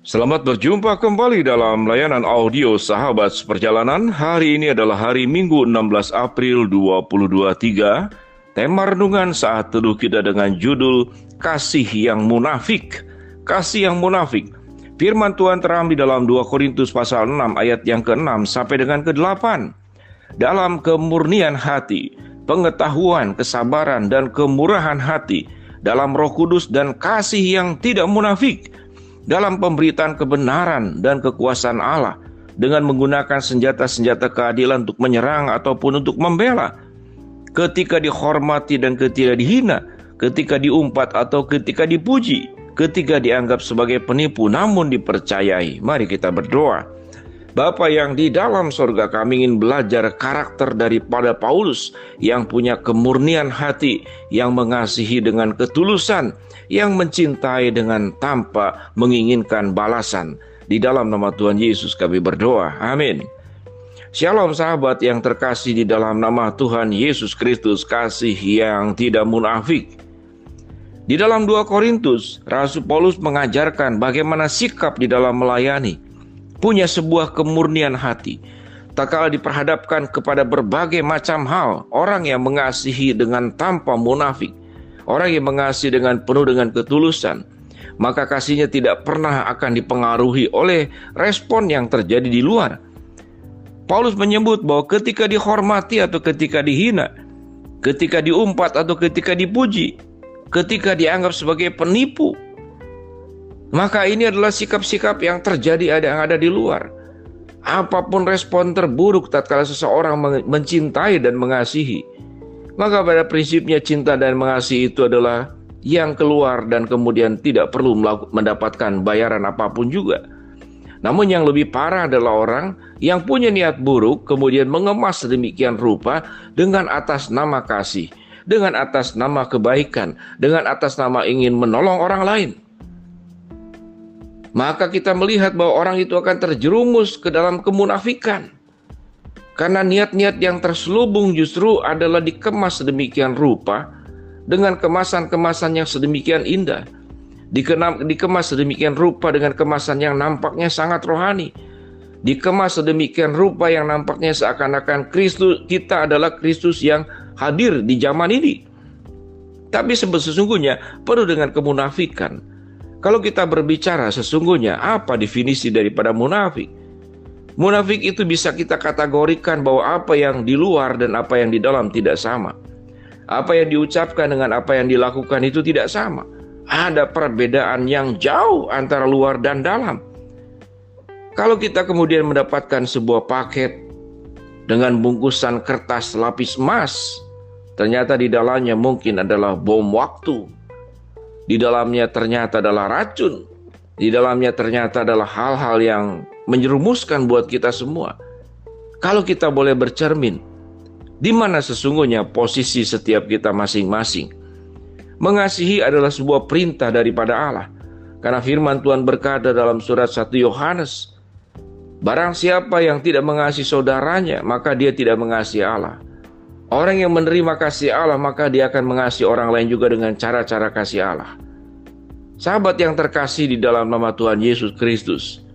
Selamat berjumpa kembali dalam layanan audio Sahabat Seperjalanan. Hari ini adalah hari Minggu 16 April 2023. Tema renungan saat teduh kita dengan judul Kasih yang Munafik. Kasih yang munafik. Firman Tuhan terambil dalam 2 Korintus pasal 6 ayat yang ke-6 sampai dengan ke-8. Dalam kemurnian hati, pengetahuan, kesabaran, dan kemurahan hati, dalam Roh Kudus dan kasih yang tidak munafik, dalam pemberitaan kebenaran dan kekuasaan Allah, dengan menggunakan senjata-senjata keadilan untuk menyerang ataupun untuk membela, ketika dihormati dan ketika dihina, ketika diumpat atau ketika dipuji, ketika dianggap sebagai penipu namun dipercayai. Mari kita berdoa. Bapa yang di dalam sorga, kami ingin belajar karakter daripada Paulus yang punya kemurnian hati, yang mengasihi dengan ketulusan, yang mencintai dengan tanpa menginginkan balasan. Di dalam nama Tuhan Yesus kami berdoa. Amin. Shalom sahabat yang terkasih di dalam nama Tuhan Yesus Kristus, kasih yang tidak munafik. Di dalam 2 Korintus, Rasul Paulus mengajarkan bagaimana sikap di dalam melayani, punya sebuah kemurnian hati. Tak kala diperhadapkan kepada berbagai macam hal, orang yang mengasihi dengan tanpa munafik, orang yang mengasihi dengan penuh dengan ketulusan, maka kasihnya tidak pernah akan dipengaruhi oleh respon yang terjadi di luar. Paulus menyebut bahwa ketika dihormati atau ketika dihina, ketika diumpat atau ketika dipuji, ketika dianggap sebagai penipu, maka ini adalah sikap-sikap yang terjadi yang ada di luar. Apapun respon terburuk tatkala seseorang mencintai dan mengasihi, maka pada prinsipnya cinta dan mengasihi itu adalah yang keluar dan kemudian tidak perlu mendapatkan bayaran apapun juga. Namun yang lebih parah adalah orang yang punya niat buruk kemudian mengemas sedemikian rupa dengan atas nama kasih, dengan atas nama kebaikan, dengan atas nama ingin menolong orang lain. Maka kita melihat bahwa orang itu akan terjerumus ke dalam kemunafikan. Karena niat-niat yang terselubung justru adalah dikemas sedemikian rupa, dengan kemasan-kemasan yang sedemikian indah. Dikemas sedemikian rupa dengan kemasan yang nampaknya sangat rohani. Dikemas sedemikian rupa yang nampaknya seakan-akan Kristus, kita adalah Kristus yang hadir di zaman ini. Tapi sesungguhnya penuh dengan kemunafikan. Kalau kita berbicara sesungguhnya apa definisi daripada munafik? Munafik itu bisa kita kategorikan bahwa apa yang di luar dan apa yang di dalam tidak sama. Apa yang diucapkan dengan apa yang dilakukan itu tidak sama. Ada perbedaan yang jauh antara luar dan dalam. Kalau kita kemudian mendapatkan sebuah paket dengan bungkusan kertas lapis emas, ternyata di dalamnya mungkin adalah bom waktu. Di dalamnya ternyata adalah racun. Di dalamnya ternyata adalah hal-hal yang menyerumuskan buat kita semua. Kalau kita boleh bercermin, di mana sesungguhnya posisi setiap kita masing-masing? Mengasihi adalah sebuah perintah daripada Allah. Karena firman Tuhan berkata dalam surat 1 Yohanes, barang siapa yang tidak mengasihi saudaranya, maka dia tidak mengasihi Allah. Orang yang menerima kasih Allah, maka dia akan mengasihi orang lain juga dengan cara-cara kasih Allah. Sahabat yang terkasih di dalam nama Tuhan Yesus Kristus,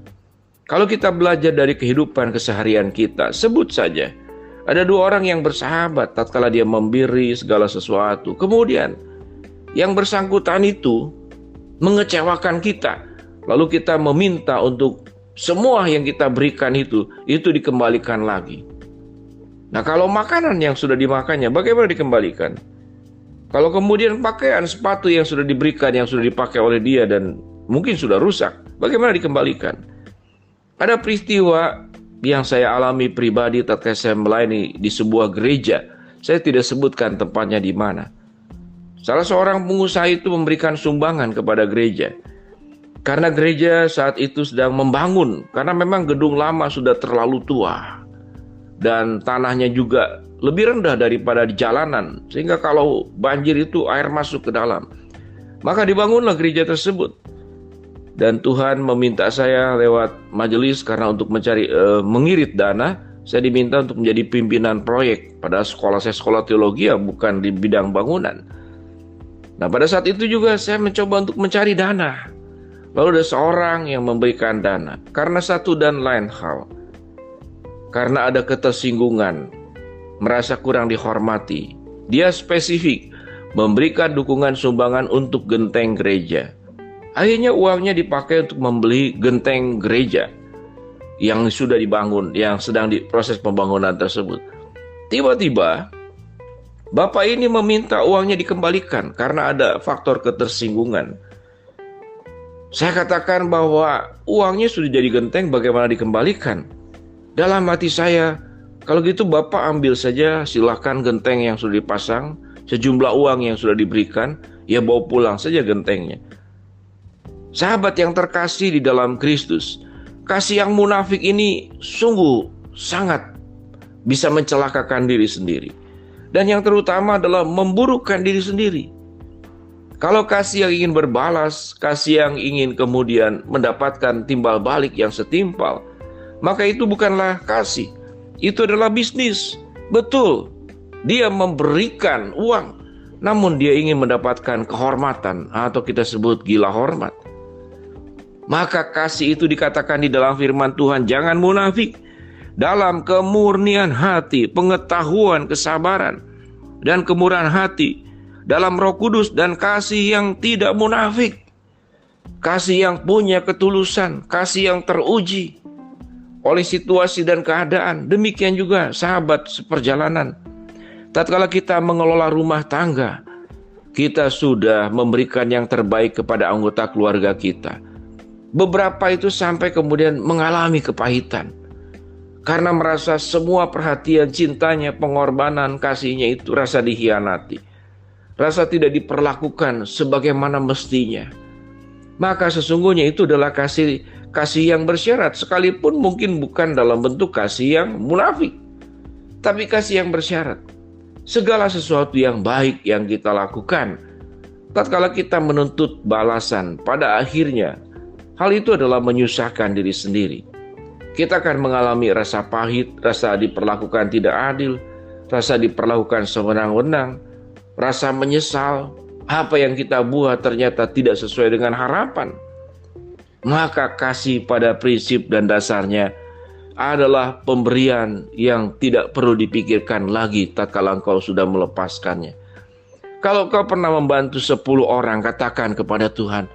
kalau kita belajar dari kehidupan keseharian kita, sebut saja ada dua orang yang bersahabat tatkala dia memberi segala sesuatu. Kemudian yang bersangkutan itu mengecewakan kita, lalu kita meminta untuk semua yang kita berikan itu dikembalikan lagi. Nah, kalau makanan yang sudah dimakannya, bagaimana dikembalikan? Kalau kemudian pakaian, sepatu yang sudah diberikan, yang sudah dipakai oleh dia dan mungkin sudah rusak, bagaimana dikembalikan? Ada peristiwa yang saya alami pribadi tatkala saya melayani di sebuah gereja. Saya tidak sebutkan tempatnya di mana. Salah seorang pengusaha itu memberikan sumbangan kepada gereja. Karena gereja saat itu sedang membangun, karena memang gedung lama sudah terlalu tua. Dan tanahnya juga lebih rendah daripada di jalanan, sehingga kalau banjir itu air masuk ke dalam. Maka dibangunlah gereja tersebut. Dan Tuhan meminta saya lewat majelis karena untuk mengirit dana, saya diminta untuk menjadi pimpinan proyek. Pada saya sekolah teologi ya, bukan di bidang bangunan. Nah, pada saat itu juga saya mencoba untuk mencari dana Lalu ada seorang yang memberikan dana karena satu dan lain hal. Karena ada ketersinggungan, merasa kurang dihormati. Dia spesifik memberikan dukungan sumbangan untuk genteng gereja. Akhirnya uangnya dipakai untuk membeli genteng gereja yang sudah dibangun, yang sedang di proses pembangunan tersebut. Tiba-tiba bapak ini meminta uangnya dikembalikan karena ada faktor ketersinggungan. Saya katakan bahwa uangnya sudah jadi genteng, bagaimana dikembalikan? Dalam hati saya, kalau gitu bapak ambil saja, silakan genteng yang sudah dipasang, sejumlah uang yang sudah diberikan, ya bawa pulang saja gentengnya. Sahabat yang terkasih di dalam Kristus, kasih yang munafik ini sungguh sangat bisa mencelakakan diri sendiri. Dan yang terutama adalah memburukkan diri sendiri. Kalau kasih yang ingin berbalas, kasih yang ingin kemudian mendapatkan timbal balik yang setimpal, maka itu bukanlah kasih. Itu adalah bisnis. Betul, dia memberikan uang, namun dia ingin mendapatkan kehormatan, atau kita sebut gila hormat. Maka kasih itu dikatakan di dalam firman Tuhan, jangan munafik. Dalam kemurnian hati, pengetahuan, kesabaran, dan kemurahan hati, dalam Roh Kudus dan kasih yang tidak munafik, kasih yang punya ketulusan, kasih yang teruji oleh situasi dan keadaan. Demikian juga sahabat seperjalanan. Tatkala kita mengelola rumah tangga, kita sudah memberikan yang terbaik kepada anggota keluarga kita. Beberapa itu sampai kemudian mengalami kepahitan karena merasa semua perhatian, cintanya, pengorbanan, kasihnya itu rasa dikhianati, rasa tidak diperlakukan sebagaimana mestinya. Maka sesungguhnya itu adalah kasih yang bersyarat, sekalipun mungkin bukan dalam bentuk kasih yang munafik, tapi kasih yang bersyarat. Segala sesuatu yang baik yang kita lakukan, tatkala kita menuntut balasan, pada akhirnya hal itu adalah menyusahkan diri sendiri. Kita akan mengalami rasa pahit, rasa diperlakukan tidak adil, rasa diperlakukan sewenang-wenang, rasa menyesal, apa yang kita buat ternyata tidak sesuai dengan harapan. Maka kasih pada prinsip dan dasarnya adalah pemberian yang tidak perlu dipikirkan lagi tatkala engkau sudah melepaskannya. Kalau kau pernah membantu 10 orang, katakan kepada Tuhan,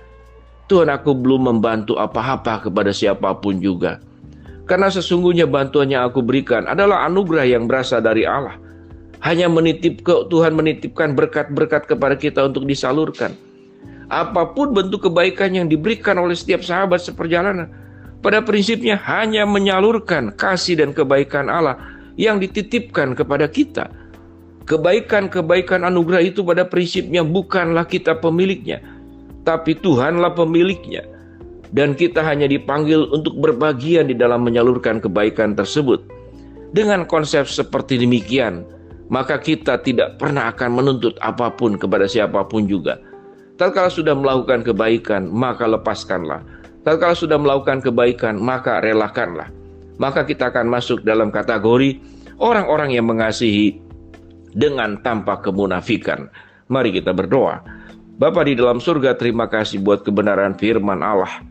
Tuhan, aku belum membantu apa-apa kepada siapapun juga. Karena sesungguhnya bantuan yang aku berikan adalah anugerah yang berasal dari Allah. Hanya Tuhan menitipkan berkat-berkat kepada kita untuk disalurkan. Apapun bentuk kebaikan yang diberikan oleh setiap sahabat seperjalanan, pada prinsipnya hanya menyalurkan kasih dan kebaikan Allah yang dititipkan kepada kita. Kebaikan-kebaikan anugerah itu pada prinsipnya bukanlah kita pemiliknya, tapi Tuhanlah pemiliknya. Dan kita hanya dipanggil untuk berbagian di dalam menyalurkan kebaikan tersebut. Dengan konsep seperti demikian, maka kita tidak pernah akan menuntut apapun kepada siapapun juga. Tatkala sudah melakukan kebaikan, maka lepaskanlah. Tatkala sudah melakukan kebaikan, maka relakanlah. Maka kita akan masuk dalam kategori orang-orang yang mengasihi dengan tanpa kemunafikan. Mari kita berdoa. Bapa di dalam surga, terima kasih buat kebenaran firman Allah,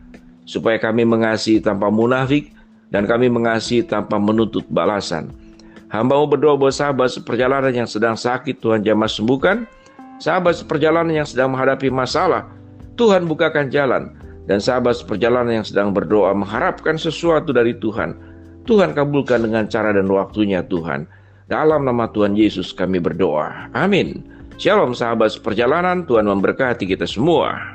supaya kami mengasihi tanpa munafik dan kami mengasihi tanpa menuntut balasan. Hamba-Mu berdoa buat sahabat seperjalanan yang sedang sakit, Tuhan jamah sembuhkan. Sahabat seperjalanan yang sedang menghadapi masalah, Tuhan bukakan jalan. Dan sahabat seperjalanan yang sedang berdoa mengharapkan sesuatu dari Tuhan, Tuhan kabulkan dengan cara dan waktunya Tuhan. Dalam nama Tuhan Yesus kami berdoa. Amin. Shalom sahabat seperjalanan, Tuhan memberkati kita semua.